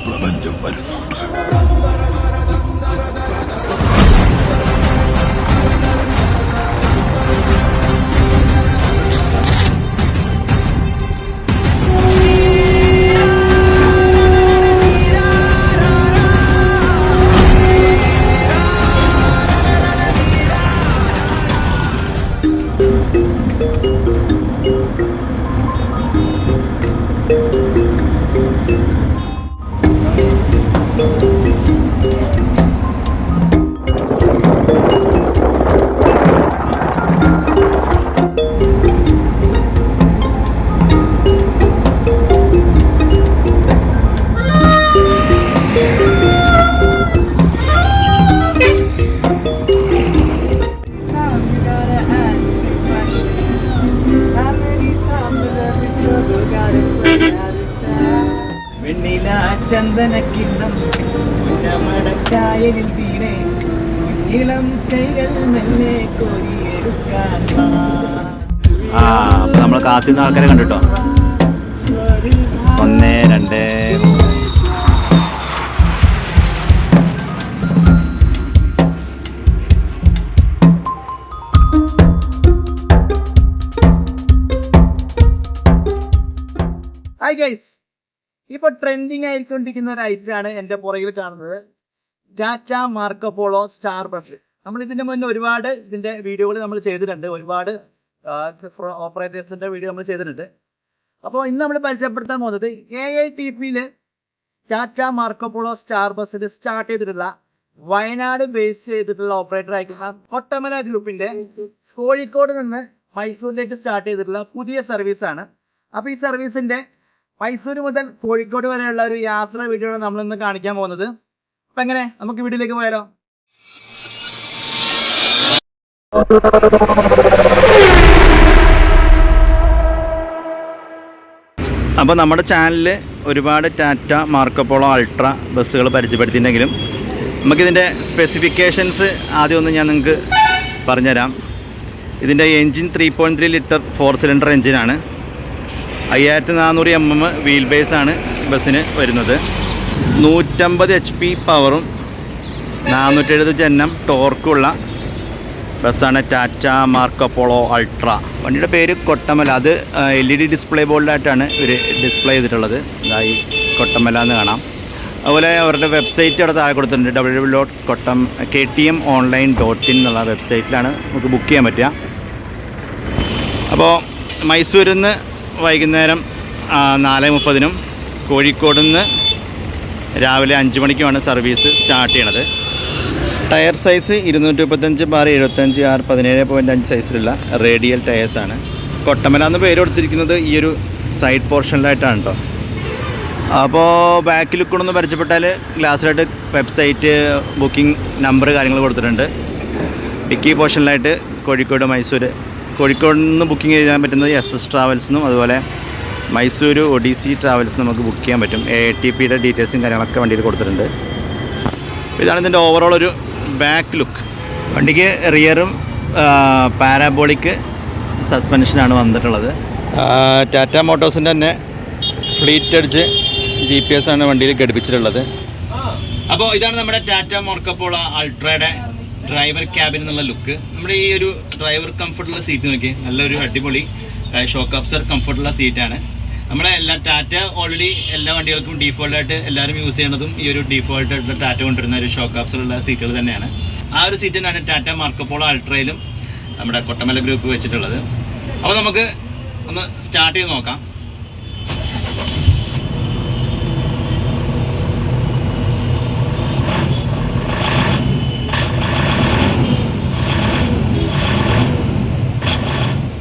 പ്രപഞ്ചം വരുന്നുണ്ട്. ചന്ദനക്കിണ്ണം മടക്കായലിൽ വീണേ ഇളം കൈകൾ മെല്ലെ കോരിയെടുക്കാൻ. അപ്പൊ നമ്മൾ കാത്തിരുന്ന ആൾക്കാരെ കണ്ടിട്ടോ. 1 2 ഹായ് ഗൈസ്, ഇപ്പൊ ട്രെൻഡിങ് ആയിക്കൊണ്ടിരിക്കുന്ന ഒരു ഐറ്റമാണ് എന്റെ പുറകിൽ കാണുന്നത്. Tata Marco Polo star bus. നമ്മൾ ഇതിന്റെ മുന്നേ ഒരുപാട് ഇതിന്റെ വീഡിയോകൾ നമ്മൾ ചെയ്തിട്ടുണ്ട്, ഒരുപാട് ഓപ്പറേറ്റേഴ്സിന്റെ വീഡിയോ നമ്മൾ ചെയ്തിട്ടുണ്ട്. അപ്പോൾ ഇന്ന് നമ്മൾ പരിചയപ്പെടുത്താൻ പോകുന്നത് AITPയില് ടാറ്റ മാർക്കോ പോളോ സ്റ്റാർ ബസ്സിൽ സ്റ്റാർട്ട് ചെയ്തിട്ടുള്ള വയനാട് ബേസ് ചെയ്തിട്ടുള്ള ഓപ്പറേറ്റർ ആയിട്ടുള്ള കൊട്ടമല ഗ്രൂപ്പിന്റെ കോഴിക്കോട് നിന്ന് മൈസൂരിലേക്ക് സ്റ്റാർട്ട് ചെയ്തിട്ടുള്ള പുതിയ സർവീസാണ്. അപ്പോൾ ഈ സർവീസിന്റെ മൈസൂർ മുതൽ കോഴിക്കോട് വരെയുള്ള ഒരു യാത്രാ വീഡിയോ ആണ് നമ്മളിന്ന് കാണിക്കാൻ പോകുന്നത്. അപ്പൊ എങ്ങനെ നമുക്ക് വീഡിയോയിലേക്ക് പോയാലോ? അപ്പോൾ നമ്മുടെ ചാനലിൽ ഒരുപാട് ടാറ്റ മാർക്കോ പോളോ അൾട്ര ബസ്സുകൾ പരിചയപ്പെടുത്തിയിട്ടുണ്ടെങ്കിലും നമുക്കിതിൻ്റെ സ്പെസിഫിക്കേഷൻസ് ആദ്യം ഒന്ന് ഞാൻ നിങ്ങൾക്ക് പറഞ്ഞുതരാം. ഇതിൻ്റെ എൻജിൻ 3.3 ലിറ്റർ 4 സിലിണ്ടർ എൻജിനാണ്. 5400 mm വീൽ ബേസാണ് ബസ്സിന് വരുന്നത്. 150 HP പവറും 475 Nm ടോർക്കുള്ള ബസ്സാണ് ടാറ്റ മാർക്കോ പോളോ അൾട്ര. വണ്ടിയുടെ പേര് കൊട്ടമല. അത് LED ഡിസ്പ്ലേ ബോർഡിലായിട്ടാണ് ഇവർ ഡിസ്പ്ലേ ചെയ്തിട്ടുള്ളത്. ഇതായി കൊട്ടമല എന്ന് കാണാം. അതുപോലെ അവരുടെ വെബ്സൈറ്റ് അവിടെ താഴെ കൊടുത്തിട്ടുണ്ട്. www.ktmonline.in എന്നുള്ള വെബ്സൈറ്റിലാണ് നമുക്ക് ബുക്ക് ചെയ്യാൻ പറ്റുക. അപ്പോൾ മൈസൂരിൽ നിന്ന് വൈകുന്നേരം 4:30 കോഴിക്കോട് നിന്ന് രാവിലെ 5 മണിക്കുമാണ് സർവീസ് സ്റ്റാർട്ട് ചെയ്യണത്. ടയർ സൈസ് 235/75 R17.5 സൈസിലുള്ള റേഡിയൽ ടയേഴ്സാണ്. കൊട്ടമല എന്ന് പേര് കൊടുത്തിരിക്കുന്നത് ഈ ഒരു സൈഡ് പോർഷനിലായിട്ടാണ് കേട്ടോ. അപ്പോൾ ബാക്കിൽ കൊണ്ടൊന്ന് പരിചയപ്പെട്ടാൽ ഗ്ലാസ്സിലായിട്ട് വെബ്സൈറ്റ്, ബുക്കിംഗ് നമ്പർ കാര്യങ്ങൾ കൊടുത്തിട്ടുണ്ട്. ഡിക്കി പോർഷനിലായിട്ട് കോഴിക്കോട് നിന്ന് ബുക്കിംഗ് ചെയ്യാൻ പറ്റുന്നത് SS ട്രാവൽസിനും അതുപോലെ മൈസൂർ ഒഡീസി ട്രാവൽസ് നമുക്ക് ബുക്ക് ചെയ്യാൻ പറ്റും. AITPയുടെ ഡീറ്റെയിൽസും കാര്യങ്ങളൊക്കെ വണ്ടിയിൽ കൊടുത്തിട്ടുണ്ട്. ഇതാണ് ഇതിൻ്റെ ഓവറോൾ ഒരു ബാക്ക് ലുക്ക്. വണ്ടിക്ക് റിയറും പാരാബോളിക് സസ്പെൻഷനാണ് വന്നിട്ടുള്ളത്. ടാറ്റ മോട്ടോഴ്സിൻ്റെ തന്നെ ഫ്ലീറ്റ് എഡ്ജ് GPS ആണ് വണ്ടിയിൽ ഘടിപ്പിച്ചിട്ടുള്ളത്. അപ്പോൾ ഇതാണ് നമ്മുടെ ടാറ്റ മാർക്കോ പോളോ അൾട്രയുടെ ഡ്രൈവർ ക്യാബിൻ എന്നുള്ള ലുക്ക്. നമ്മുടെ ഈ ഒരു ഡ്രൈവർ കംഫർട്ടുള്ള സീറ്റ് നോക്കി, നല്ലൊരു അടിപൊളി ഷോക്ക് അബ്സർ കംഫർട്ടുള്ള സീറ്റാണ്. നമ്മുടെ ടാറ്റ ഓൾറെഡി എല്ലാ വണ്ടികൾക്കും ഡീഫോൾട്ടായിട്ട് എല്ലാവരും യൂസ് ചെയ്യുന്നതും ഈ ഒരു ഡീഫോൾട്ടായിട്ടുള്ള ടാറ്റ കൊണ്ടുവരുന്ന ഒരു ഷോക്ക് അബ്സറുള്ള സീറ്റുകൾ തന്നെയാണ്. ആ ഒരു സീറ്റ് തന്നെയാണ് ടാറ്റ മാർക്കോ പോളോ അൾട്രയിലും നമ്മുടെ കൊട്ടമല ഗ്രൂപ്പ് വെച്ചിട്ടുള്ളത്. അപ്പോൾ നമുക്ക് ഒന്ന് സ്റ്റാർട്ട് ചെയ്ത് നോക്കാം.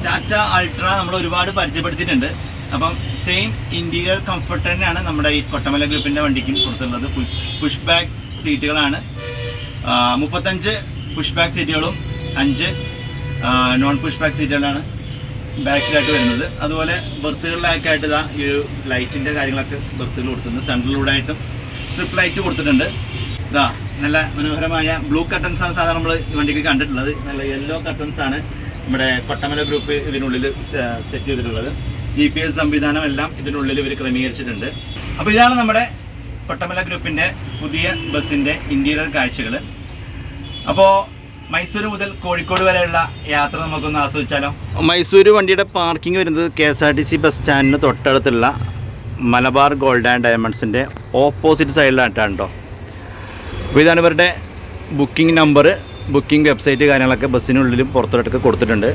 ടാറ്റ അൾട്ര നമ്മൾ ഒരുപാട് പരിചയപ്പെടുത്തിയിട്ടുണ്ട്. അപ്പം സെയിം ഇൻറ്റീരിയർ കംഫർട്ട് തന്നെയാണ് നമ്മുടെ ഈ കൊട്ടമല ഗ്രൂപ്പിൻ്റെ വണ്ടിക്കും കൊടുത്തിട്ടുള്ളത്. പുഷ് ബാക്ക് സീറ്റുകളാണ്. 35 പുഷ് ബാക്ക് സീറ്റുകളും 5 നോൺ പുഷ് ബാക്ക് സീറ്റുകളാണ് ബാക്കിലായിട്ട് വരുന്നത്. അതുപോലെ ബർത്തുകളിലായിട്ടായിട്ട് ഇതാ ഈ ഒരു ലൈറ്റിൻ്റെ കാര്യങ്ങളൊക്കെ ബർത്തുകൾ കൊടുത്തിട്ടുണ്ട്. സെൻട്രലിലൂടെയായിട്ടും സ്ട്രിപ്പ് ലൈറ്റ് കൊടുത്തിട്ടുണ്ട്. ഇതാ നല്ല മനോഹരമായ ബ്ലൂ കർട്ടൻസാണ് സാധാരണ നമ്മൾ ഈ വണ്ടിക്ക് കണ്ടിട്ടുള്ളത്. നല്ല യെല്ലോ കർട്ടൻസാണ് നമ്മുടെ കൊട്ടമല ഗ്രൂപ്പ് ഇതിനുള്ളിൽ സെറ്റ് ചെയ്തിട്ടുള്ളത്. GPS സംവിധാനം എല്ലാം ഇതിനുള്ളിൽ ഇവർ ക്രമീകരിച്ചിട്ടുണ്ട്. അപ്പോൾ ഇതാണ് നമ്മുടെ കൊട്ടമല ഗ്രൂപ്പിൻ്റെ പുതിയ ബസ്സിൻ്റെ ഇൻറ്റീരിയർ കാഴ്ചകൾ. അപ്പോൾ മൈസൂർ മുതൽ കോഴിക്കോട് വരെയുള്ള യാത്ര നമുക്കൊന്ന് ആസ്വദിച്ചാലോ. മൈസൂർ വണ്ടിയുടെ പാർക്കിംഗ് വരുന്നത് KSRTC ബസ് സ്റ്റാൻഡിന് തൊട്ടടുത്തുള്ള മലബാർ ഗോൾഡ് ആൻഡ് ഡയമണ്ട്സിൻ്റെ ഓപ്പോസിറ്റ് സൈഡിലായിട്ടാണ് കേട്ടോ. അപ്പോൾ ഇതാണ് ഇവരുടെ ബുക്കിംഗ് നമ്പർ, ബുക്കിംഗ് വെബ്സൈറ്റ് കാര്യങ്ങളൊക്കെ ബസ്സിനുള്ളിലും പുറത്തോട്ടൊക്കെ കൊടുത്തിട്ടുണ്ട്.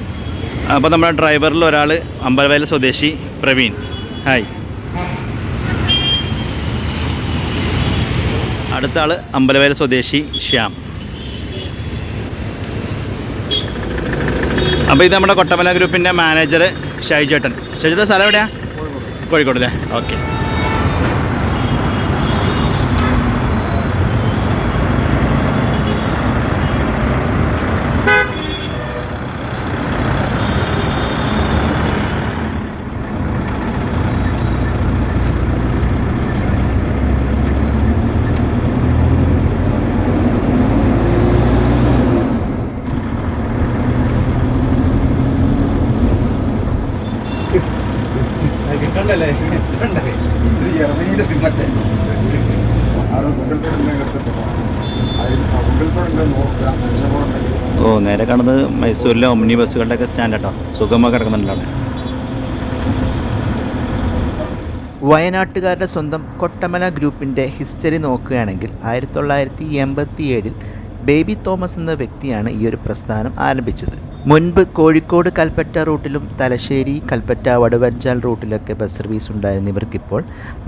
അപ്പോൾ നമ്മുടെ ഡ്രൈവറിൽ ഒരാൾ അമ്പലവയൽ സ്വദേശി പ്രവീൺ. ഹായ്. അടുത്ത ആൾ അമ്പലവയൽ സ്വദേശി ശ്യാം. അപ്പോൾ ഇത് നമ്മുടെ കൊട്ടമല ഗ്രൂപ്പിൻ്റെ മാനേജർ ഷൈജേട്ടൻ. ഷൈജേട്ടൻ സ്ഥലം എവിടെയാണ്? കോഴിക്കോട് അല്ലേ? ഓക്കെ. ജർമ്മനിയിലെ സിമറ്റ് ഓ, നേരെ കാണുന്നത് മൈസൂരിലെ ഒമ്നി ബസ്സുകളുടെയൊക്കെ സ്റ്റാൻഡ് കേട്ടോ. സുഗമ കിടക്കുന്നുണ്ടല്ലോ അവിടെ. വയനാട്ടുകാരുടെ സ്വന്തം കൊട്ടമല ഗ്രൂപ്പിൻ്റെ ഹിസ്റ്ററി നോക്കുകയാണെങ്കിൽ 1987 ബേബി തോമസ് എന്ന വ്യക്തിയാണ് ഈ ഒരു പ്രസ്ഥാനം ആരംഭിച്ചത്. മുൻപ് കോഴിക്കോട് കൽപ്പറ്റ റൂട്ടിലും തലശ്ശേരി കൽപ്പറ്റ വടുവഞ്ചാൽ റൂട്ടിലൊക്കെ ബസ് സർവീസ് ഉണ്ടായിരുന്ന ഇവർക്കിപ്പോൾ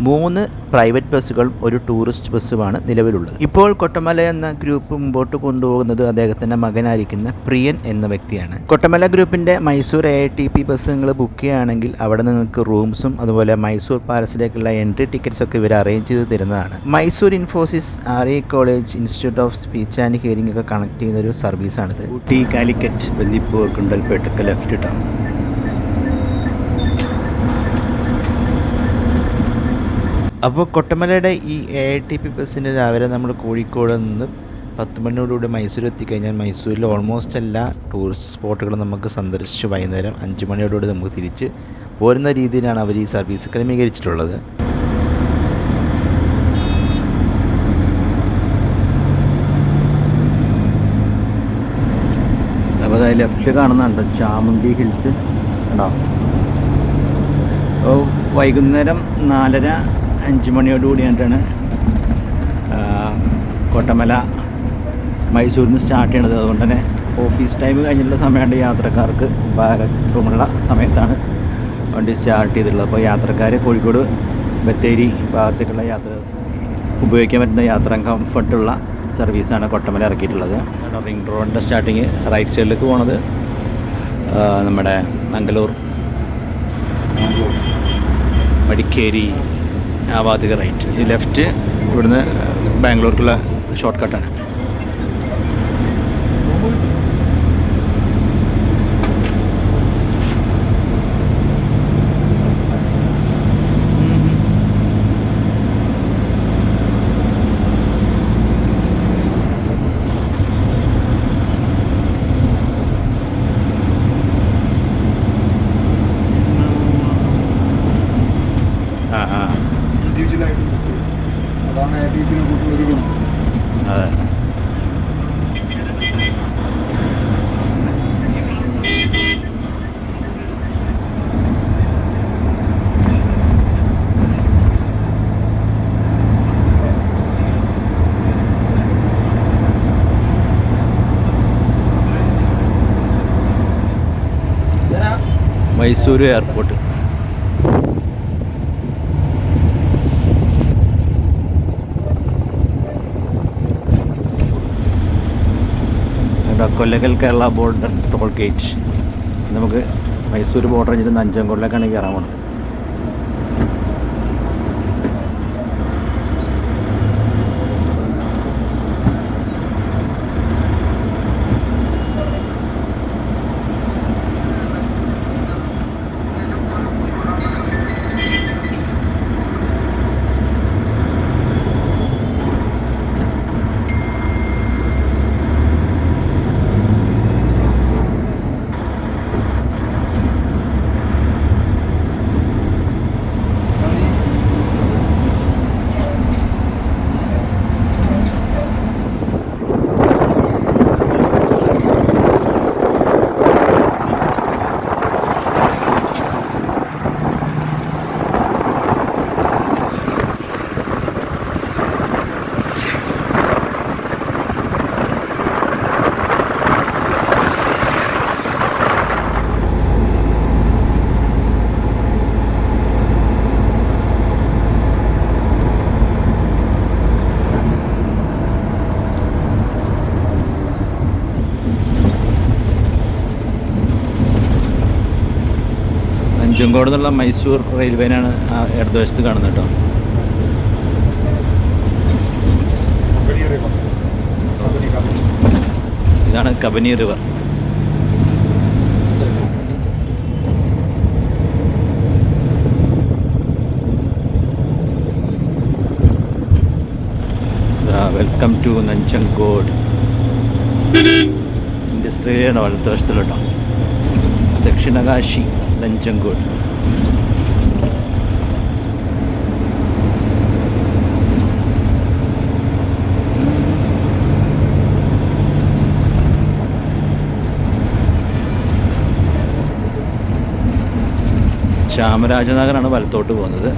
3 പ്രൈവറ്റ് ബസ്സുകളും ഒരു ടൂറിസ്റ്റ് ബസ്സുമാണ് നിലവിലുള്ളത്. ഇപ്പോൾ കൊട്ടമല എന്ന ഗ്രൂപ്പ് മുമ്പോട്ട് കൊണ്ടുപോകുന്നത് അദ്ദേഹത്തിൻ്റെ മകനായിരിക്കുന്ന പ്രിയൻ എന്ന വ്യക്തിയാണ്. കൊട്ടമല ഗ്രൂപ്പിൻ്റെ മൈസൂർ AITP ബസ് നിങ്ങൾ ബുക്ക് ചെയ്യുകയാണെങ്കിൽ അവിടെ നിങ്ങൾക്ക് റൂംസും അതുപോലെ മൈസൂർ പാലസിലേക്കുള്ള എൻട്രി ടിക്കറ്റ്സ് ഒക്കെ ഇവർ അറേഞ്ച് ചെയ്ത് തരുന്നതാണ്. Mysore Infosys, RA college, institute of speech and hearing ഒക്കെ കണക്ട് ചെയ്യുന്ന ഒരു സർവീസാണിത്. ഊട്ടി, കാലിക്കറ്റ്, ബന്ദിപ്പൂർ, ഗുണ്ടൽപേട്ടൊക്കെ ലെഫ്റ്റ് ഇട്ടാണ്. അപ്പോൾ കൊട്ടമലയുടെ ഈ AITP ബസ്സിൻ്റെ രാവിലെ നമ്മൾ കോഴിക്കോട് നിന്ന് 10 മണിയോടുകൂടി മൈസൂർ എത്തിക്കഴിഞ്ഞാൽ മൈസൂരിൽ ഓൾമോസ്റ്റ് എല്ലാ ടൂറിസ്റ്റ് സ്പോട്ടുകളും നമുക്ക് സന്ദർശിച്ച് വൈകുന്നേരം 5 മണിയോടുകൂടി നമുക്ക് തിരിച്ച് പോരുന്ന രീതിയിലാണ് അവർ ഈ സർവീസ് ക്രമീകരിച്ചിട്ടുള്ളത്. അപ്പോൾ അതായത് ലെഫ്റ്റിൽ കാണുന്നുണ്ട് ചാമുണ്ടി ഹിൽസ് ഉണ്ടോ. അപ്പോൾ വൈകുന്നേരം 4:30-5 മണിയോടുകൂടിയായിട്ടാണ് കൊട്ടമല മൈസൂരിൽ നിന്ന് സ്റ്റാർട്ട് ചെയ്യണത്. അതുകൊണ്ട് തന്നെ ഓഫീസ് ടൈം കഴിഞ്ഞിട്ടുള്ള സമയമുണ്ട് യാത്രക്കാർക്ക് ഭാരമുള്ള സമയത്താണ് വണ്ടി സ്റ്റാർട്ട് ചെയ്തിട്ടുള്ളത്. അപ്പോൾ യാത്രക്കാർ കോഴിക്കോട് ബത്തേരി ഭാഗത്തേക്കുള്ള യാത്ര ഉപയോഗിക്കാൻ പറ്റുന്ന യാത്ര കംഫർട്ടുള്ള സർവീസാണ് കൊട്ടമല ഇറക്കിയിട്ടുള്ളത്. റിംഗ് റോഡിൻ്റെ സ്റ്റാർട്ടിങ് റൈറ്റ് സൈഡിലേക്ക് പോണത് നമ്മുടെ മംഗളൂർ, മടിക്കേരി ആ ഭാഗത്തേക്ക് റൈറ്റ്. ഈ ലെഫ്റ്റ് ഇവിടുന്ന് ബാംഗ്ലൂർക്കുള്ള ഷോർട്ട് കട്ടാണ്. അതാണ് AITP ഒരു ഗുണം. അതെ. Mysore airport. Kollegal Kerala border toll gate. നമുക്ക് മൈസൂർ ബോർഡർ കഴിഞ്ഞിട്ട് നഞ്ചങ്കോടിലേക്കാണ് കയറാൻ പോകുന്നത്. നഞ്ചങ്കോട് നിന്നുള്ള മൈസൂർ റെയിൽവേനാണ് ആ ഇടതുവശത്ത് കാണുന്നത് കേട്ടോ. ഇതാണ് Kabini river. Welcome to Nanjangud. ഇൻഡസ്ട്രിയിലാണ് വലതുവശത്തുള്ള കേട്ടോ. ദക്ഷിണകാശി നഞ്ചങ്കോട്. ചാമരാജനഗറാണ് വലത്തോട്ട് പോകുന്നത്.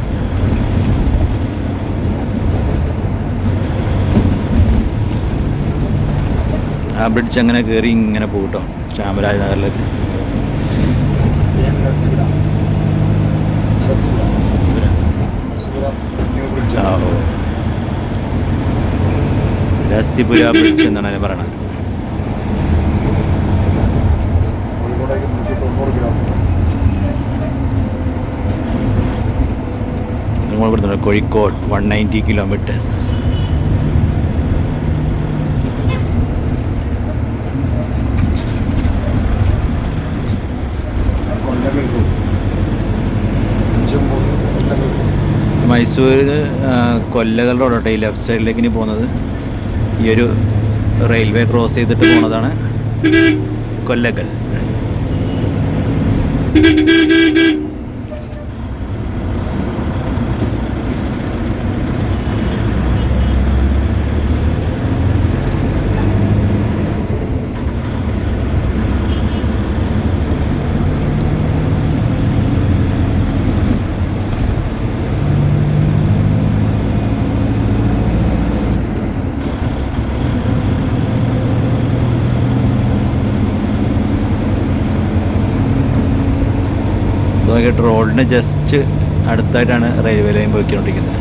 ആ ബ്രിഡ്ജ് അങ്ങനെ കയറി ഇങ്ങനെ പോകും കേട്ടോ ചാമരാജനഗറിലേക്ക്. രസിപുര ബ്രിഡ്ജ് എന്നാണ് അതിന് പറയണത്. നമ്മൾ കൊടുത്തുണ്ട് കോഴിക്കോട് 190 കിലോമീറ്റേഴ്സ്. മൈസൂർ കൊല്ലകൾ റോഡോട്ടെ ഈ ലെഫ്റ്റ് സൈഡിലേക്ക് ഇനി പോകുന്നത്. ഈ ഒരു റെയിൽവേ ക്രോസ് ചെയ്തിട്ട് പോകുന്നതാണ് കൊല്ലകൾ. റോഡിന് ജസ്റ്റ് അടുത്തായിട്ടാണ് റെയിൽവേ ലൈൻ പോയിക്കൊണ്ടിരിക്കുന്നത്.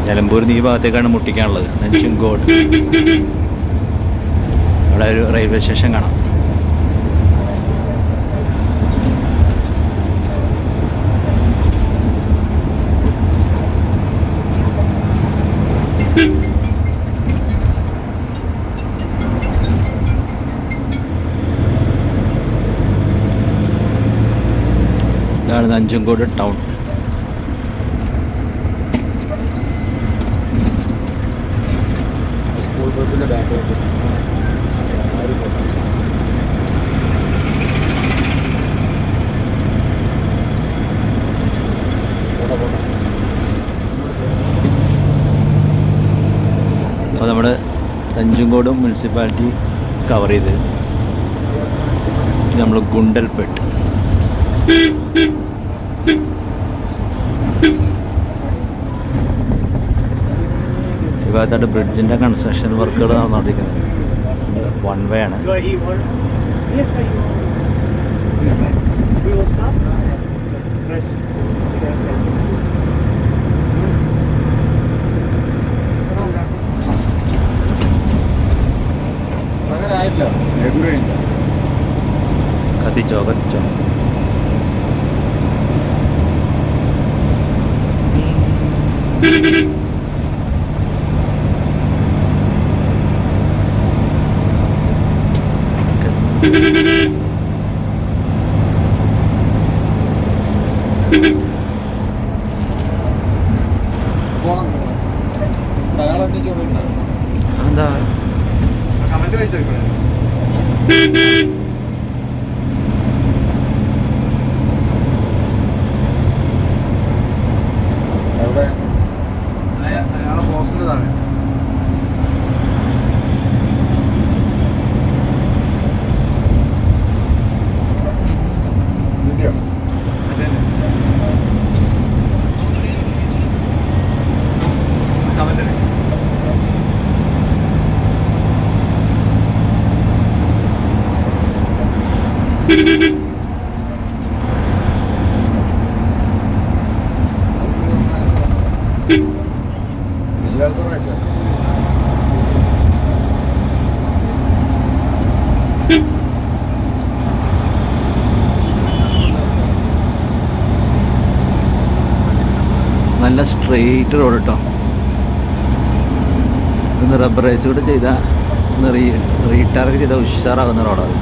നിലമ്പൂർ ഈ ഭാഗത്തേക്കാണ് മുട്ടിക്കാനുള്ളത്. നഞ്ചങ്കോട് അവിടെ ഒരു റെയിൽവേ സ്റ്റേഷൻ കാണാം. ഇതാണ് നഞ്ചങ്കോട് ടൗൺ. സ്കൂൾ ബസ്സിൻ്റെ ബാക്ക് അപ്പോൾ നമ്മുടെ നഞ്ചങ്കോട് മുനിസിപ്പാലിറ്റി കവർ ചെയ്ത് നമ്മൾ ഗുണ്ടൽപേട്ട്. ഈ ഭാഗത്തായിട്ട് ബ്രിഡ്ജിൻ്റെ കൺസ്ട്രക്ഷൻ വർക്കുകൾ നടന്നുകൊണ്ടിരിക്കുന്നത്. 1 വേ ആണ്. അങ്ങനെ ആയിട്ടില്ല. എതിരായില്ല. കത്തിച്ചോ. അയാളെന്നെ ചോദിണ്ടാവും. എന്താ കമന്റ് വായിച്ചേക്കണേ. എവിടെ അയാളെ ബോസിന്റെ താഴെ. ഇതിന്റെയോ? കമന്റ് നല്ല സ്ട്രെയിറ്റ് റോഡ് കേട്ടോ. ഇന്ന് റബ്ബറൈസ് കൂടെ ചെയ്താൽ ഒന്ന് റീടാർക്ക് ചെയ്താൽ ഉഷാറാകുന്ന റോഡാണ്.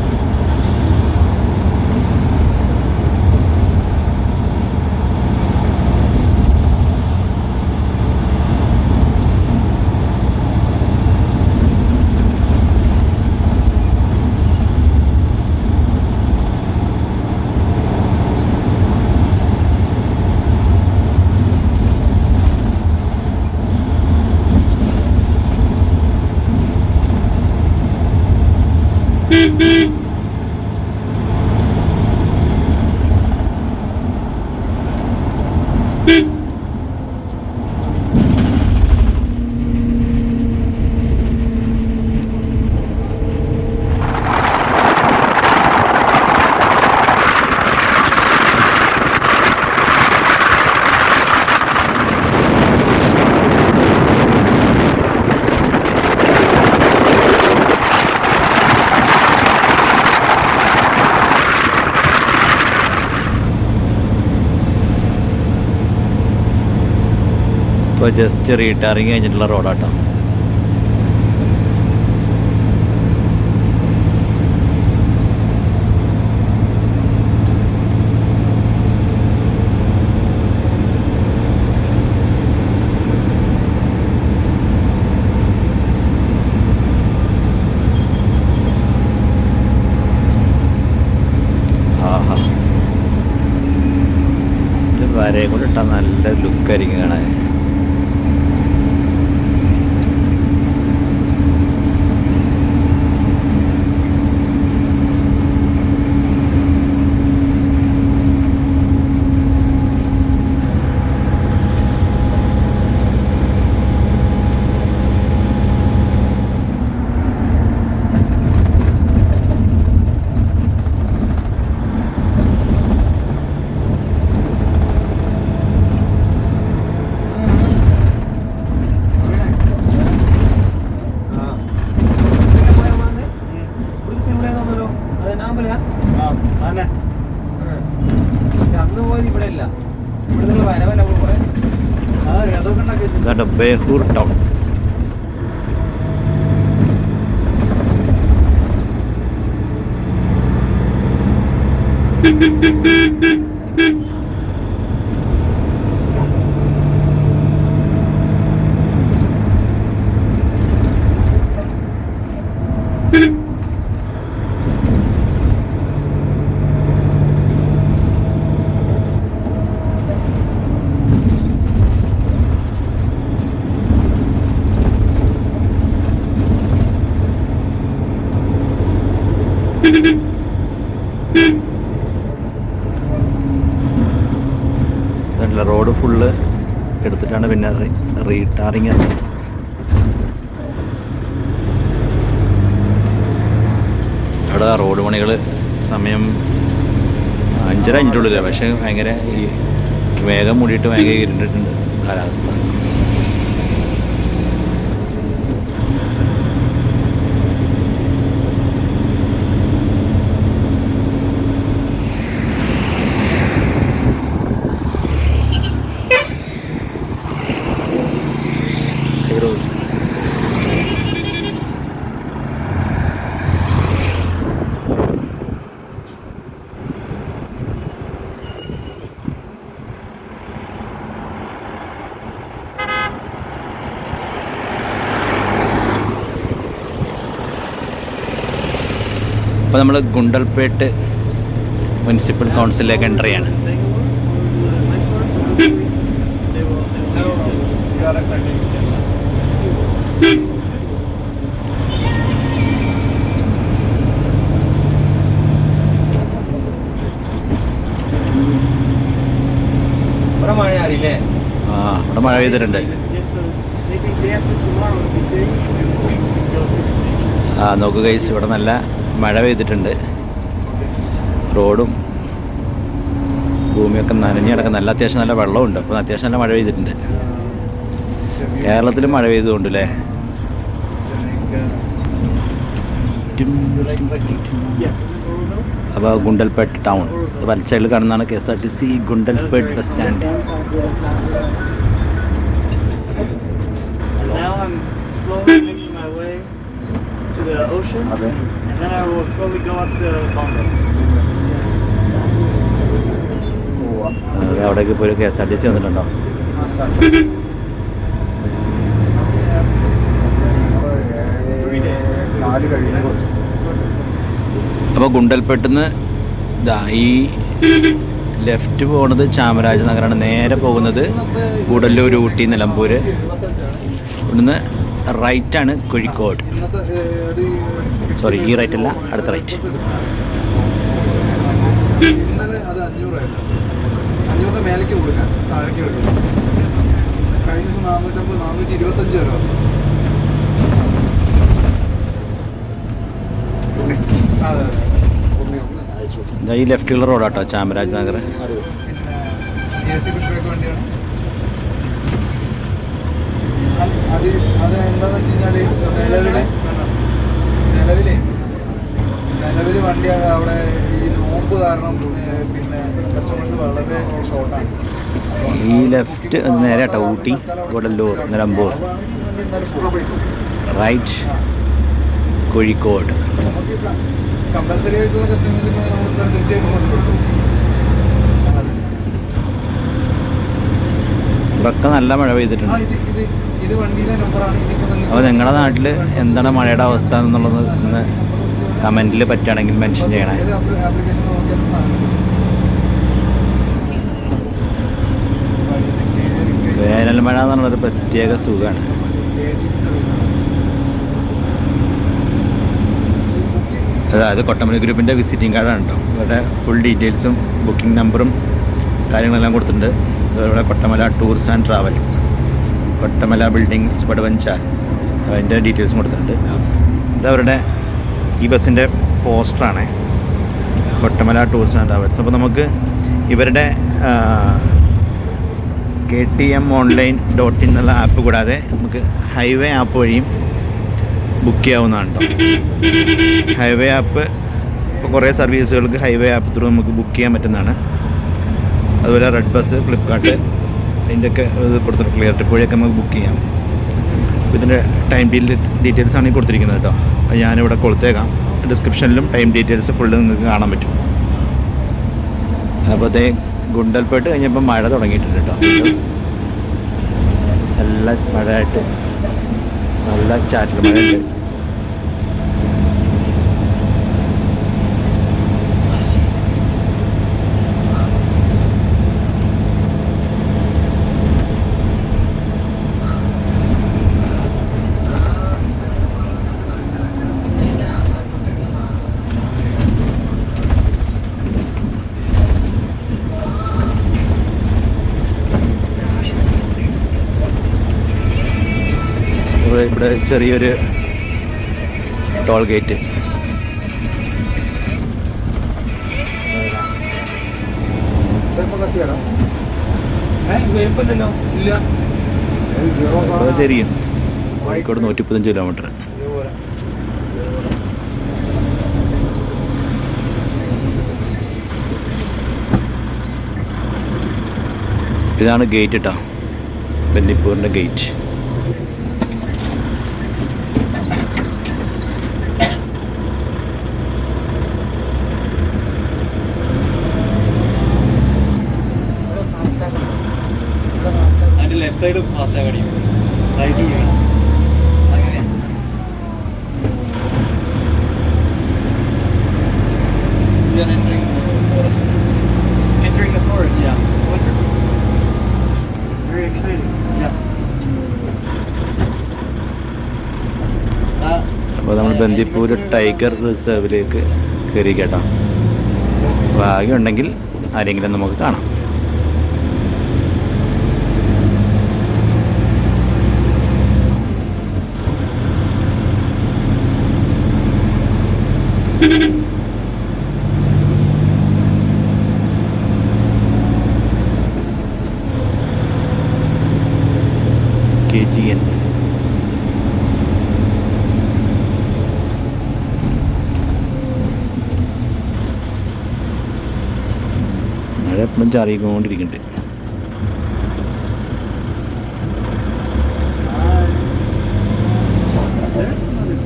ഇപ്പോൾ ജസ്റ്റ് റീടാറിങ് കഴിഞ്ഞിട്ടുള്ള റോഡാട്ടോ. ആഹാ, ഇത് വരയും കൂടെ ഇട്ടാൽ നല്ല ലുക്കായിരിക്കും കാണാൻ. ഇതാണ് ബേഹൂർ ടൗൺ. റോഡ് ഫുള്ള് എടുത്തിട്ടാണ് പിന്നെ റീടാറിങ്. അവിടെ റോഡ് പണികൾ സമയം 5:30 കഴിഞ്ഞിട്ടുള്ളില്ല, പക്ഷേ ഭയങ്കര ഈ വേഗം മൂടിയിട്ട് ഭയങ്കര ഇരുണ്ടിട്ടുണ്ട് കാലാവസ്ഥ. അപ്പോൾ നമ്മൾ ഗുണ്ടൽപേട്ട് മുനിസിപ്പൽ കൗൺസിലിലേക്ക് എൻ്റർ ചെയ്യാണ്. ഇവിടെ മഴ പെയ്തിട്ടുണ്ട്. നോക്കുക ഗൈസ്, ഇവിടെ നല്ല മഴ പെയ്തിട്ടുണ്ട്. റോഡും ഭൂമിയൊക്കെ നനഞ്ഞ് കിടക്കുന്ന നല്ല അത്യാവശ്യം നല്ല വെള്ളമുണ്ട്. അപ്പോൾ അത്യാവശ്യം നല്ല മഴ പെയ്തിട്ടുണ്ട്. കേരളത്തിലും മഴ പെയ്തുകൊണ്ട് അല്ലേ. അപ്പോൾ ഗുണ്ടൽപേട്ട് ടൗൺ വലത് സൈഡിൽ കാണുന്നതാണ് KSRTC Gundlupet bus stand. And now I'm slowly making my way to the ocean, അതെ. and then I will slowly go up to Bombay. അവിടേക്ക് ഇപ്പോൾ ഒരു KSRTC വന്നിട്ടുണ്ടോ? അപ്പോൾ ഗുണ്ടൽപെട്ടെന്ന് ഈ ലെഫ്റ്റ് പോകുന്നത് ചാമരാജനഗറാണ്, നേരെ പോകുന്നത് ഗൂഡല്ലൂർ, ഊട്ടി, നിലമ്പൂർ. ഇവിടുന്ന് റൈറ്റാണ് കോഴിക്കോട്. സോറി, ഈ റൈറ്റ് അല്ല, അടുത്ത റൈറ്റ്. ഇന്നലെ അത് 500 500 മേലേക്ക് പോയില്ല, താഴേക്ക് വരും. കഴിഞ്ഞ ദിവസം 450 425 വരെ വന്നു. അതെ അതെ, ഈ ലെഫ്റ്റുള്ള റോഡാട്ടോ ചാമരാജനഗർ. പിന്നെ AC പുഷ്പയ്ക്ക് വേണ്ടിയാണ്. അത് എന്താണെന്ന് വെച്ച് കഴിഞ്ഞാൽ നിലവിൽ വണ്ടി അവിടെ ഈ നോമ്പ് കാരണം പിന്നെ കസ്റ്റമേഴ്സ് വളരെ ഷോർട്ടാണ്. ഈ ലെഫ്റ്റ് നേരെ കേട്ടോ, ഊട്ടി, ഗൂഡല്ലൂർ, നിലമ്പൂർ. റൈറ്റ് കോഴിക്കോട്. നമുക്ക് കമ്പൽസറി ആയിട്ടുള്ള കസ്റ്റമേഴ്സിന് നമ്മൾ തീർച്ചയായിട്ടും കൊണ്ടുപോകും. ഇവിടെയൊക്കെ നല്ല മഴ പെയ്തിട്ടുണ്ട്. ഇത് വണ്ടിയിലെ നമ്പറാണ്. അപ്പോൾ നിങ്ങളുടെ നാട്ടിൽ എന്താണ് മഴയുടെ അവസ്ഥ എന്നുള്ളത് ഒന്ന് കമൻറ്റിൽ പറ്റുകയാണെങ്കിൽ മെൻഷൻ ചെയ്യണേ. ആപ്ലിക്കേഷൻ വേനൽ മഴ എന്ന് പറഞ്ഞൊരു പ്രത്യേക സുഖമാണ്. അതായത് കൊട്ടമല ഗ്രൂപ്പിൻ്റെ വിസിറ്റിംഗ് കാർഡാണ് കേട്ടോ. ഇവരുടെ ഫുൾ ഡീറ്റെയിൽസും ബുക്കിംഗ് നമ്പറും കാര്യങ്ങളെല്ലാം കൊടുത്തിട്ടുണ്ട്. അതുപോലെ Kottamala tours and travels, Kottamala buildings, Vaduvanchal, അതിൻ്റെ ഡീറ്റെയിൽസും കൊടുത്തിട്ടുണ്ട്. ഇതവരുടെ ഈ ബസ്സിൻ്റെ പോസ്റ്ററാണ്, കൊട്ടമല ടൂർസ് ആൻഡ് ട്രാവൽസ്. അപ്പോൾ നമുക്ക് ഇവരുടെ KTM-online.in എന്നുള്ള ആപ്പ് കൂടാതെ നമുക്ക് ഹൈവേ ആപ്പ് വഴിയും ബുക്ക് ചെയ്യാവുന്നതാണ് കേട്ടോ. ഹൈവേ ആപ്പ് ഇപ്പോൾ കുറേ സർവീസുകൾക്ക് ഹൈവേ ആപ്പ് ത്രൂ നമുക്ക് ബുക്ക് ചെയ്യാൻ പറ്റുന്നതാണ്. അതുപോലെ റെഡ് ബസ്, ഫ്ലിപ്കാർട്ട്, അതിൻ്റെയൊക്കെ ഇത് കൊടുത്തിട്ട് ക്ലിയർ ട്രിപ്പ് വഴിയൊക്കെ നമുക്ക് ബുക്ക് ചെയ്യാം. ഇതിൻ്റെ ടൈം ഡീറ്റെയിൽസ് ആണ് ഈ കൊടുത്തിരിക്കുന്നത് കേട്ടോ. അപ്പോൾ ഞാനിവിടെ കൊടുത്തേക്കാം, ഡിസ്ക്രിപ്ഷനിലും ടൈം ഡീറ്റെയിൽസ് ഫുള്ള് നിങ്ങൾക്ക് കാണാൻ പറ്റും. അപ്പോൾ ഗുണ്ടൽപേട്ട് കഴിഞ്ഞപ്പോൾ മഴ തുടങ്ങിയിട്ടുണ്ട് കേട്ടോ. നല്ല മഴയായിട്ട് നല്ല ചാറ്റൽ മഴയുണ്ട്. ഇവിടെ ചെറിയൊരു ടോൾ ഗേറ്റ്. തിരിയും കോഴിക്കോട് 135 കിലോമീറ്റർ. ഇതാണ് ഗേറ്റ് കേട്ടോ, ബന്ദിപ്പൂരിൻ്റെ ഗേറ്റ്. ലെഫ്റ്റ് സൈഡ് ഫാസ്റ്റ് ആകണം, റൈറ്റ് വിടണം. അങ്ങനെയാണ്. We are entering the forest. Entering the forest? Yeah. Wonderful. Very exciting. Yeah. അപ്പോൾ നമ്മൾ ബന്ദിപ്പൂർ ടൈഗർ റിസർവിലേക്ക് കയറി കേട്ടോ. ഭാഗ്യമുണ്ടെങ്കിൽ ആരെങ്കിലും നമുക്ക് കാണാം. KGN. മഴ എപ്പോഴും ചാറിക്കൊണ്ടിരിക്കുന്നുണ്ട്.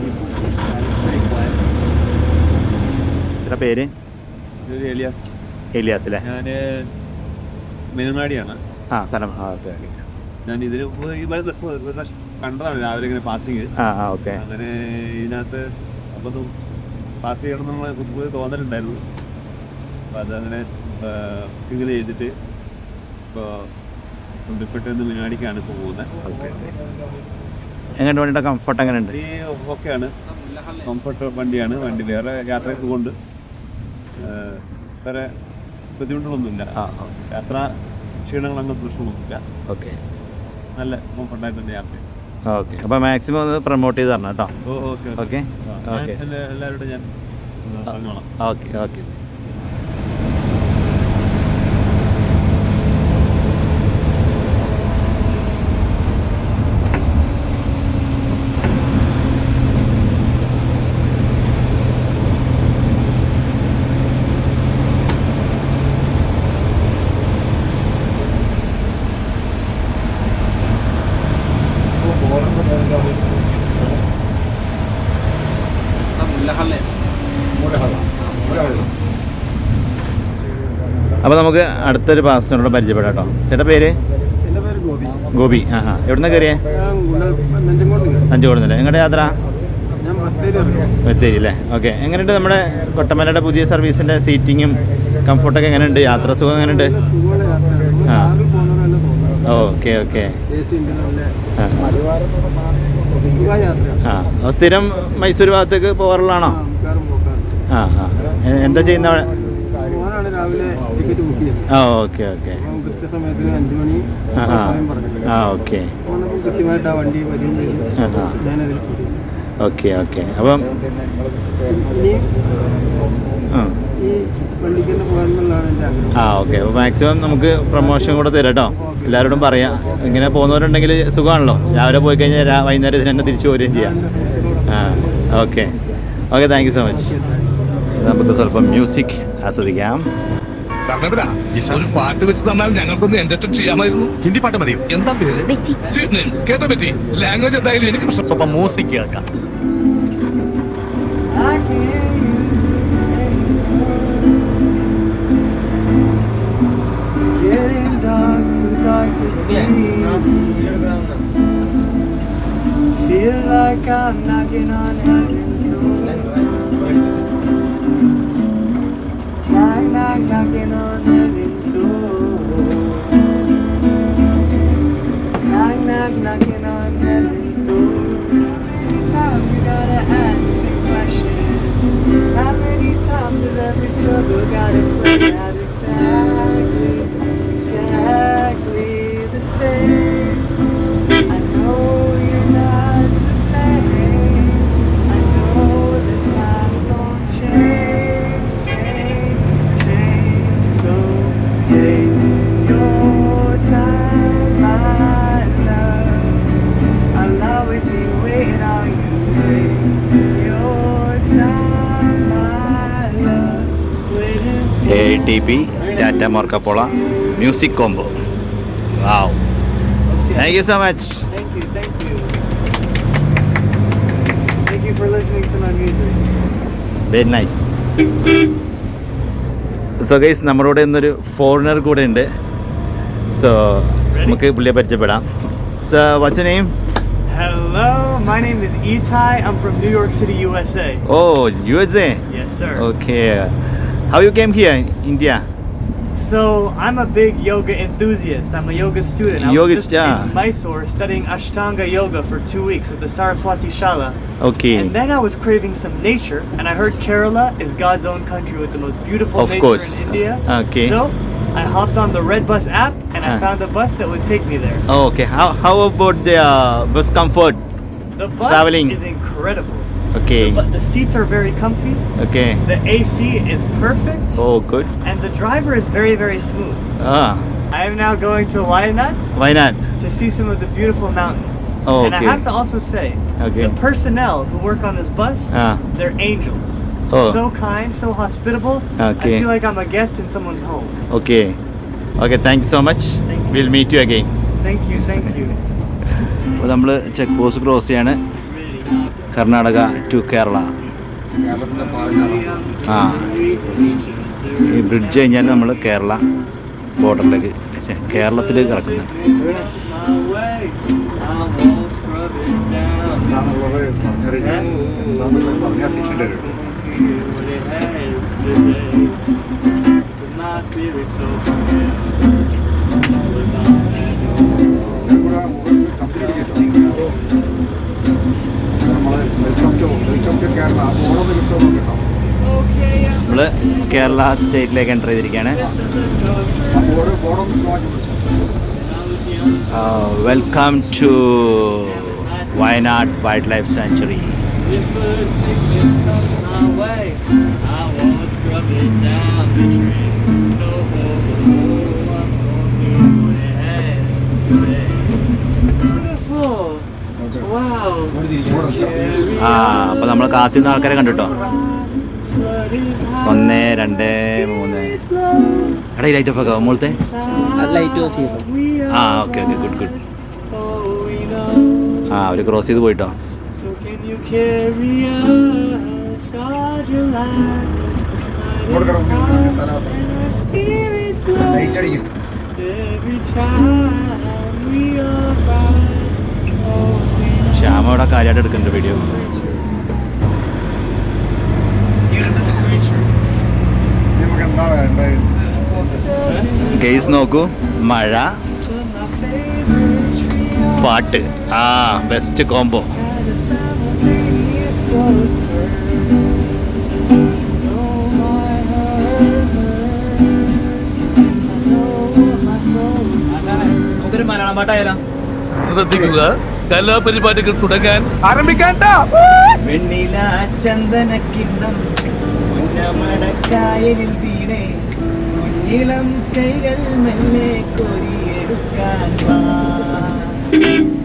pretty quiet. ചേട്ടാ പേര്? ഏലിയാസ്. ഏലിയാസ് അല്ലേ? ഞാൻ മീനങ്ങാടിയാണ്. സ്ഥലം. ഓക്കെ. ഞാൻ ഇതിന് ഈ കണ്ടതാണ് രാവിലെ ഇങ്ങനെ പാസിങ്. ഓക്കെ. അങ്ങനെ ഇതിനകത്ത് അപ്പം പാസ് ചെയ്യണം എന്നുള്ള പുതിയ തോന്നലുണ്ടായിരുന്നു. അപ്പം അതങ്ങനെ ഇങ്ങനെ ചെയ്തിട്ട് ഇപ്പോൾ കൊണ്ടിപ്പെട്ട് മീനാടിക്കാണ് ഇപ്പോൾ പോകുന്നത്. എങ്ങനെയുണ്ട് വണ്ടിയുടെ കംഫർട്ട്? എങ്ങനെയുണ്ട്? ഈ ഓക്കെയാണ്, കംഫർട്ട് വണ്ടിയാണ്. വണ്ടി വേറെ യാത്രയ്ക്ക് കൊണ്ട് വേറെ ബുദ്ധിമുട്ടുകളൊന്നുമില്ല. യാത്ര ക്ഷീണങ്ങൾ അങ്ങനത്തെ പ്രശ്നമൊന്നുമില്ല. ഓക്കെ. നല്ല കംഫർട്ടായിട്ട് തന്നെ യാത്ര. ഓക്കെ. അപ്പോൾ മാക്സിമം ഒന്ന് പ്രൊമോട്ട് ചെയ്ത് തരണം കേട്ടോ. ഓക്കെ. ഓക്കെ. ഓക്കെ. എല്ലാവരോടും ഞാൻ പറഞ്ഞോളാം. ഓക്കെ. ഓക്കെ. അപ്പോൾ നമുക്ക് അടുത്തൊരു പാസഞ്ചറോട് പരിചയപ്പെടാം കേട്ടോ. ചേട്ടാ പേര്? എൻ്റെ പേര് ഗോപി. ഗോപി. എവിടുന്ന കയറിയേ? അഞ്ചുകോടുന്നല്ലേ? എങ്ങോട്ട് യാത്ര? ഞാൻ ബത്തേരി അല്ലേ? ഓക്കെ. എങ്ങനെയുണ്ട് നമ്മുടെ കൊട്ടമലയുടെ പുതിയ സർവീസിൻ്റെ സീറ്റിങ്ങും കംഫർട്ടൊക്കെ എങ്ങനെയുണ്ട്? യാത്ര സുഖം എങ്ങനെയുണ്ട്? ഓക്കെ. ഓക്കെ. സ്ഥിരം മൈസൂർ ഭാഗത്തേക്ക് പോകാറുള്ളതാണോ? എന്താ ചെയ്യുന്ന? Okay. Okay. Okay. Okay. Okay. അപ്പം ഓക്കെ. അപ്പോൾ മാക്സിമം നമുക്ക് പ്രൊമോഷൻ കൂടെ തരാം കേട്ടോ. എല്ലാവരോടും പറയാം. ഇങ്ങനെ പോകുന്നവരുണ്ടെങ്കിൽ സുഖമാണല്ലോ. രാവിലെ പോയി കഴിഞ്ഞാൽ വൈകുന്നേരം ഇതിന് തന്നെ തിരിച്ചു പോരുകയും ചെയ്യാം. Okay. Okay. Thank you so much. നമുക്ക് സ്വല്പം മ്യൂസിക് ആസ്വദിക്കാം. ഒരു പാട്ട് വെച്ച് തന്നാൽ ഞങ്ങൾക്കൊന്ന് എന്റർടൈൻ ചെയ്യാമായിരുന്നു. ഹിന്ദി പാട്ട് മതിയോ? എന്താ പേര്? കേട്ടോ പറ്റി. ലാംഗ്വേജ് എന്തായാലും എനിക്ക് സ്വല്പം മ്യൂസിക് കേൾക്കാം. Feel like I'm knocking on heaven's door. Knock, knock, knocking on heaven's door. Knock, knock, knocking on heaven's door. How many times you gotta ask the same question? How many times does every struggle gotta play out exactly the same? I know you're not to blame. I know the times don't change. So take your time, my love. I'll always be waiting on you. Take your time, my love. Waiting for ATP Tata Marco Polo music combo. Wow. Thank you so much. Thank you. Thank you for listening to my music. Very nice. So guys, നമ്മുടെ കൂടെ ഇന്നൊരു foreigner കൂടെ ഉണ്ട്. So നമുക്ക് പുള്ളിയെ പരിചയപ്പെടാം. So what's your name? Hello, my name is Itai. I'm from New York City, USA. Oh, USA. Yes, sir. Okay. How you came here in India? So, I'm a big yoga enthusiast. I'm a yoga student. I was Yogist, just yeah. in Mysore studying Ashtanga yoga for 2 weeks at the Saraswati Shala. Okay. And then I was craving some nature, and I heard Kerala is God's own country with the most beautiful Of nature course. in India. Okay. So, I hopped on the Red Bus app, and I found a bus that would take me there. Oh, okay. How about the bus comfort? The bus Traveling. is incredible. Okay. But the seats are very comfy. Okay. The AC is perfect. Oh, good. And the driver is very, very smooth. I am now going to Wayanad Why not? to see some of the beautiful mountains. Oh, And I okay. have to also say, Okay. the personnel who work on this bus, they're angels. Oh. So kind, so hospitable. Okay. I feel like I'm a guest in someone's home. Okay. Okay, thank you so much. Thank you. We'll meet you again. Thank you, thank you. അപ്പോൾ നമ്മൾ check post cross ചെയ്യാണ്. Karnataka to Kerala. കേരളത്തിൻ്റെ പാലക്കാട്. ആ, ഈ bridge കഴിഞ്ഞാൽ നമ്മൾ കേരള ബോർഡറിലേക്ക് കേരളത്തിലേക്ക് കിടക്കുന്നത്. എന്താണെന്നുള്ളത് പറഞ്ഞറിയില്ല. എന്താണെന്നുള്ളത് പറഞ്ഞാൽ ടിക്കറ്റ് തരും. നമ്മൾ കേരള സ്റ്റേറ്റിലേക്ക് എൻ്റർ ചെയ്തിരിക്കുകയാണ്. Welcome to Wayanad wildlife sanctuary. അപ്പോൾ നമ്മൾ കാത്തിരുന്ന ആൾക്കാരെ കണ്ടിട്ടോ. 1 2 3. എടാ ഈ ലൈറ്റ് ഓഫ് ആക്കാം മുകളത്തെ. ആ ഓക്കെ ഗുഡ്. ആ അവർ ക്രോസ് ചെയ്ത് പോയിട്ടോ. ശ്യാമ ഇവിടെ കാര്യമായിട്ട് എടുക്കുന്നുണ്ട് വീഡിയോ. ഗെയ്സ് നോക്കൂ, മഴ പാട്ട്, ആ ബെസ്റ്റ് കോംബോ. നമുക്കൊരു മലയാളം പാട്ടായാലോ? ശ്രദ്ധിക്കുക, കലാപരിപാടികൾ തുടങ്ങാൻ ആരംഭിക്കാൻ. വെണ്ണില ചന്ദനക്കിണ്ണം ഉന്നമടക്കായലിൽ വീണേ കുഞ്ഞിളം കൈകൾ മെല്ലെ കോരിയെടുക്കാൻ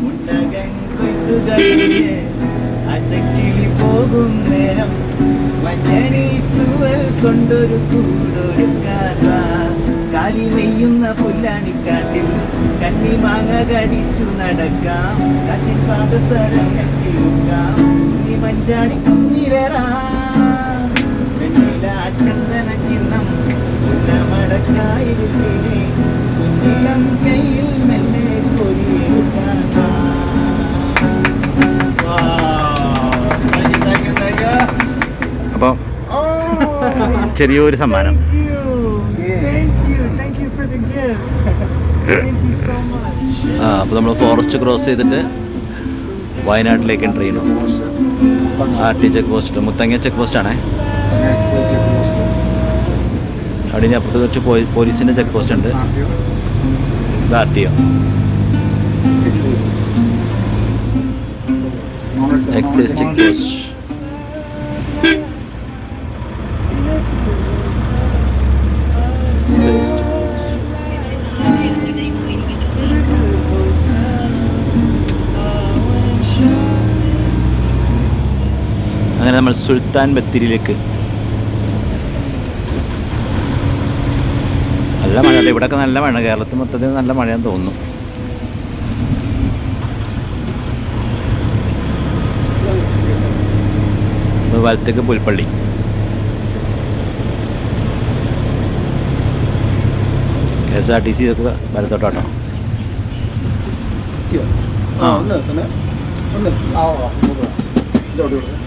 മുണ്ടകൻ കൊയ്ത്തുകളില് അച്ചക്കിളി പോകും നേരം മഞ്ഞണി തൂവൽ കൊണ്ടൊരു കൂടൊരുക്കാൻ കാലി മെയ്യുന്ന പുല്ലാണിക്കാട്ടിൽ കണ്ണിമാങ്ങ കടിച്ചു നടക്കാം. കാറ്റിൻ പാദസരങ്ങൾ കേൾക്കാം. ഈ മഞ്ചാടി കുന്നിലേറാം. വെണ്ണില ചന്ദനക്കിണ്ണം ഉന്നമടക്കായലിൽ വീണേ കുഞ്ഞിളം കയ്യിൽ മെല്ലെ കൊരിയെടുക്കാൻ. അപ്പോൾ ചെറിയൊരു സമ്മാനം. അപ്പോൾ നമ്മൾ ഫോറസ്റ്റ് ക്രോസ് ചെയ്തിട്ട് വയനാട്ടിലേക്ക് എൻ്റർ ചെയ്യണം. RT check post, Muthanga check പോസ്റ്റാണേ. അവിടെ ഇനി അപ്പുറത്ത് കുറച്ച് പോലീസിൻ്റെ ചെക്ക് പോസ്റ്റ് ഉണ്ട്. ഇത് RTO, എക്സൈസ് ചെക്ക് പോസ്റ്റ്. അങ്ങനെ നമ്മൾ സുൽത്താൻ ബത്തേരിയിലേക്ക്. നല്ല മഴ, ഇവിടെയൊക്കെ നല്ല മഴ. കേരളത്തിൽ മൊത്തത്തിൽ നല്ല മഴയാന്ന് തോന്നുന്നു. വലത്തേക്ക് പുൽപ്പള്ളി. KSRTC ഇതൊക്കെ വലത്തോട്ടാട്ടോ.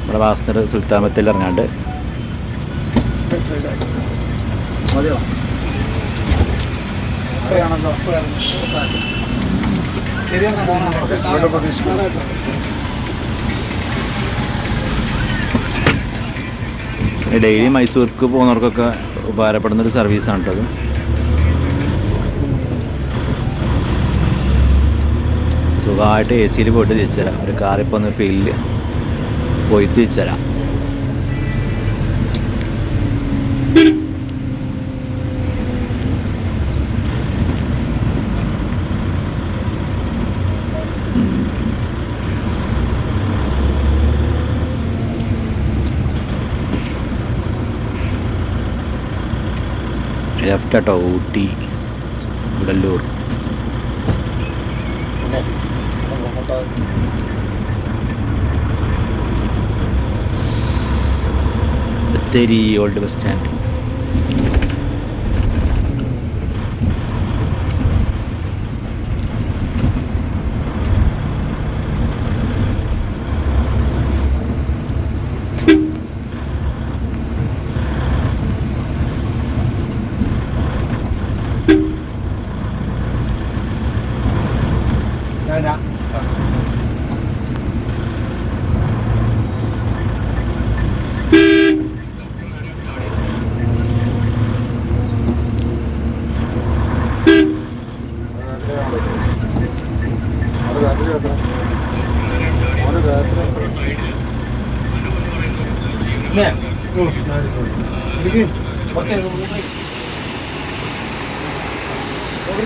ഇവിടെ വാസ്തർ സുൽത്താൻ ബത്തേരിയിൽ ഇറങ്ങാണ്ട് ഡെയിലി മൈസൂർക്ക് പോകുന്നവർക്കൊക്കെ ഉപകാരപ്പെടുന്നൊരു സർവീസാണ് കേട്ടത്. സുഖമായിട്ട് AC പോയിട്ട് തിരിച്ചു തരാം. ഒരു കാറിപ്പോൾ ഒന്ന് ഫീൽഡിൽ പോയി തിരിച്ചു തരാം. ലെഫ്റ്റ് ആട്ടോ, ഊട്ടി ഉടല്ലൂർ. Bathery old bus stand.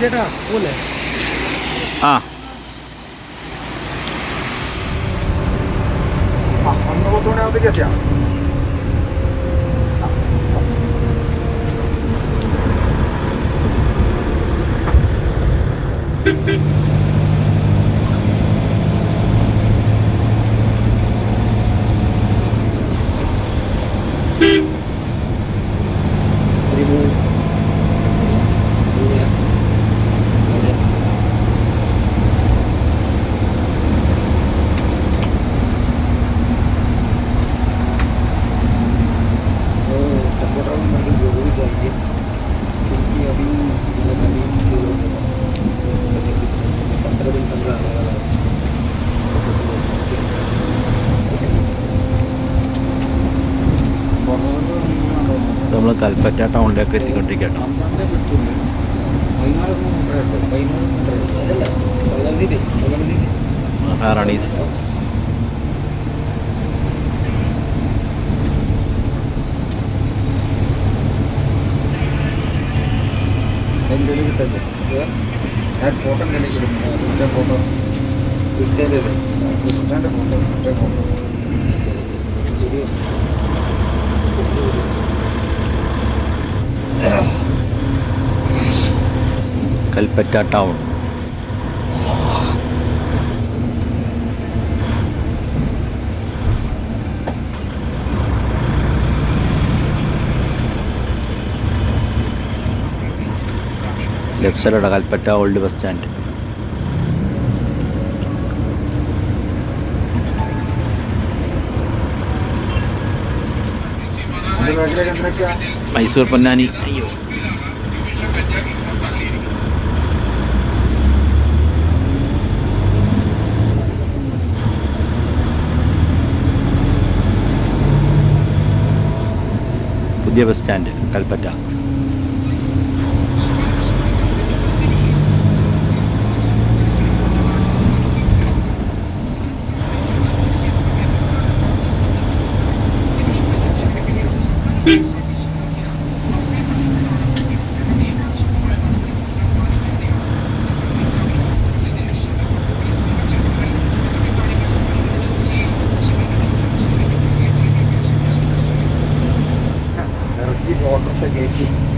ചേട്ടാ പോലെ ആ നമ്മൾ കൽപ്പറ്റ ടൗണിലേക്ക് എത്തിക്കൊണ്ടിരിക്കട്ടോ. മഹാറാണി സിൽക്സ്. ഫോട്ടോ ക്രിസ്റ്റാൻ്റെ ഫോട്ടോ കൽപ്പറ്റ ടൗൺ. ലെഫ്റ്റ് സൈഡാണ് Kalpetta old bus stand. Mysore Ponnani. അയ്യോ പുതിയ ബസ് സ്റ്റാൻഡ് കൽപ്പറ്റ.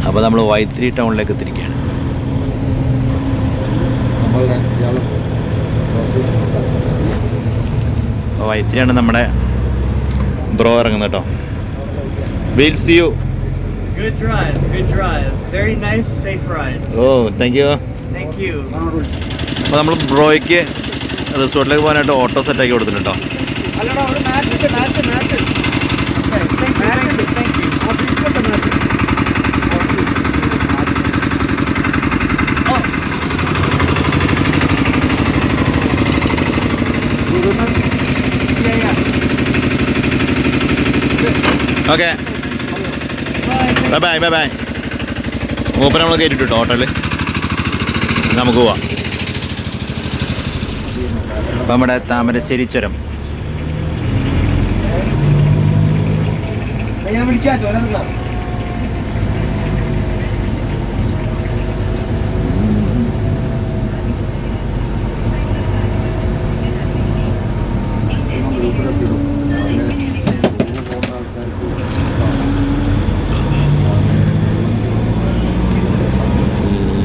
അപ്പോൾ നമ്മൾ വൈത്തിരി ടൗണിലേക്ക് എത്തിയിരിക്കുകയാണ്. അപ്പോൾ വൈത്തിരിയാണ് നമ്മുടെ ബ്രോ ഇറങ്ങുന്നത് കേട്ടോ. Will see you. Good drive, good drive. Very nice, safe ride. Oh thank you. Thank you. അപ്പോൾ നമ്മൾ ബ്രോയ്ക്ക് റിസോർട്ടിലേക്ക് പോകാനായിട്ട് ഓട്ടോ സെറ്റാക്കി കൊടുത്തിട്ടുണ്ട് കേട്ടോ. അല്ലടാ ഒരു മാറ്റ് മാറ്റ്. Thank you. ആ സീറ്റിലത്തെ mat. Okay bye bye bye bye. മൂപ്പര് നമ്മൾ കയറ്റിട്ടോ ഹോട്ടലിൽ. നമുക്ക് പോവാം. അപ്പം നമ്മുടെ താമരശ്ശേരി ചുരം. ഞാൻ വിളിക്കാം.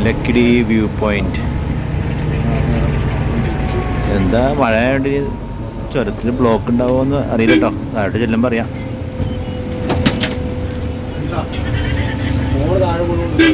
Lakkidi view point. എന്താ മഴ ആയതുകൊണ്ട് ചുരത്തിൽ ബ്ലോക്ക് ഉണ്ടാവുമെന്ന് അറിയില്ല കേട്ടോ. താഴോട്ട് ചെല്ലുമ്പോൾ അറിയാം. മോള് താഴെ കൊണ്ടുകൊണ്ട്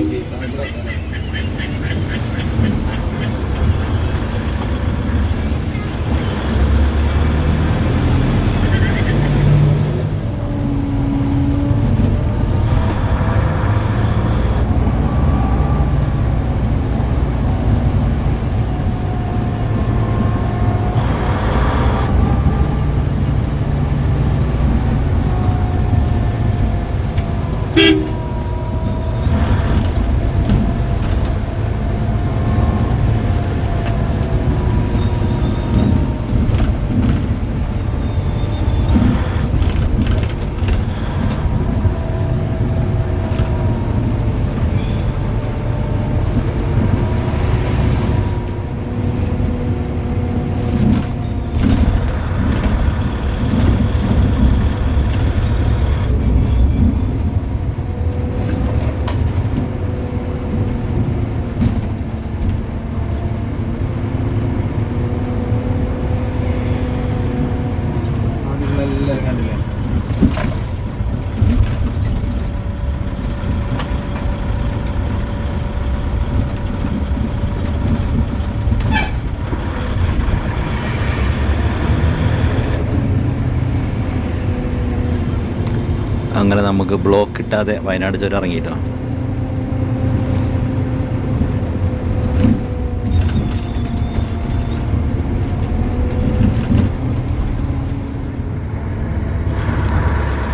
അങ്ങനെ നമുക്ക് ബ്ലോക്ക് കിട്ടാതെ വയനാട് ചുരം ഇറങ്ങിയിട്ടോ.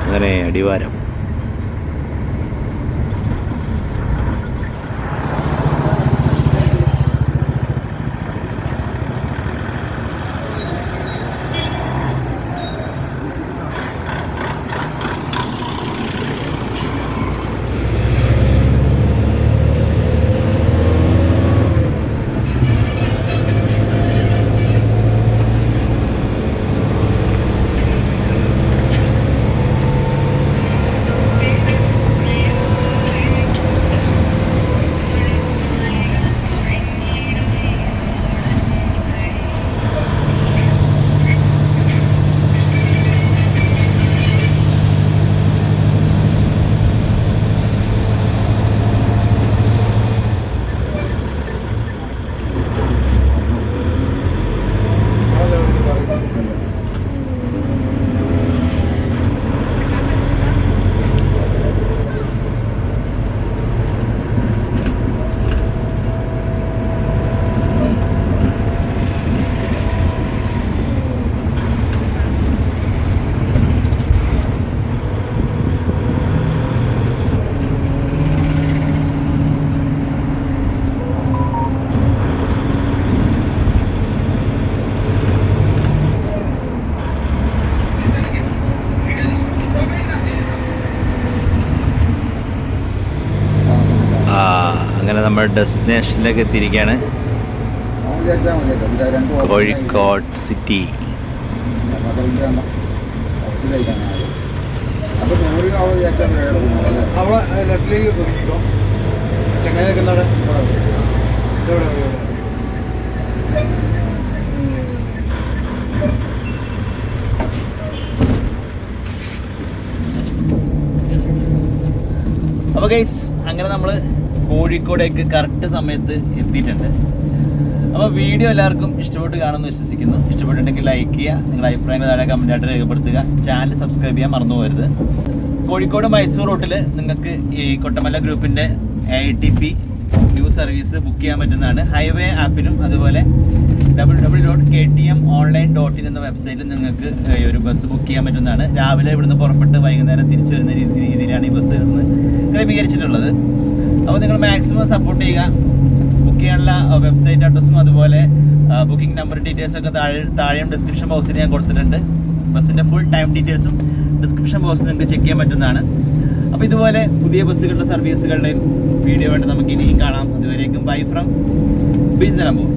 അങ്ങനെ അടിവാരം. അങ്ങനെ നമ്മൾ ഡെസ്റ്റിനേഷനിലേക്ക് എത്തിയിരിക്കുകയാണ്. കോഴിക്കോട് സിറ്റി. അവിടെ ലെഫ്റ്റിലേക്ക് ഒതുക്കിക്കോ. ചങ്ങായി നിൽക്കുന്നവിടെ അപ്പോൾ ഗൈസ് അങ്ങനെ നമ്മൾ കോഴിക്കോടേക്ക് കറക്റ്റ് സമയത്ത് എത്തിയിട്ടുണ്ട്. അപ്പോൾ വീഡിയോ എല്ലാവർക്കും ഇഷ്ടപ്പെട്ട് കാണുമെന്ന് വിശ്വസിക്കുന്നു. ഇഷ്ടപ്പെട്ടിട്ടുണ്ടെങ്കിൽ ലൈക്ക് ചെയ്യുക, നിങ്ങളുടെ അഭിപ്രായങ്ങൾ താഴെ കമൻറ്റായിട്ട് രേഖപ്പെടുത്തുക. ചാനൽ സബ്സ്ക്രൈബ് ചെയ്യാൻ മറന്നു പോകരുത്. കോഴിക്കോട് മൈസൂർ റൂട്ടിൽ നിങ്ങൾക്ക് ഈ കൊട്ടമല്ല ഗ്രൂപ്പിൻ്റെ AITP ന്യൂ സർവീസ് ബുക്ക് ചെയ്യാൻ പറ്റുന്നതാണ്. ഹൈവേ ആപ്പിലും അതുപോലെ www.ktmonline.in എന്ന വെബ്സൈറ്റിൽ നിങ്ങൾക്ക് ഒരു ബസ് ബുക്ക് ചെയ്യാൻ പറ്റുന്നതാണ്. രാവിലെ ഇവിടുന്ന് പുറപ്പെട്ട് വൈകുന്നേരം തിരിച്ചു വരുന്ന രീതിയിലാണ് ഈ ബസ് ക്രമീകരിച്ചിട്ടുള്ളത്. അപ്പോൾ നിങ്ങൾ മാക്സിമം സപ്പോർട്ട് ചെയ്യുക. ബുക്ക് ചെയ്യാനുള്ള വെബ്സൈറ്റ് അഡ്രസ്സും അതുപോലെ ബുക്കിംഗ് നമ്പർ ഡീറ്റെയിൽസൊക്കെ താഴെയും ഡിസ്ക്രിപ്ഷൻ ബോക്സിൽ ഞാൻ കൊടുത്തിട്ടുണ്ട്. ബസ്സിൻ്റെ ഫുൾ ടൈം ഡീറ്റെയിൽസും ഡിസ്ക്രിപ്ഷൻ ബോക്സിൽ നിങ്ങൾക്ക് ചെക്ക് ചെയ്യാൻ പറ്റുന്നതാണ്. അപ്പോൾ ഇതുപോലെ പുതിയ ബസ്സുകളുടെ സർവീസുകളുടെയും വീഡിയോ വേണ്ടി നമുക്ക് ഇനിയും കാണാം. അതുവരേക്കും ബൈ ഫ്രം ബീസ് നിലമ്പൂർ.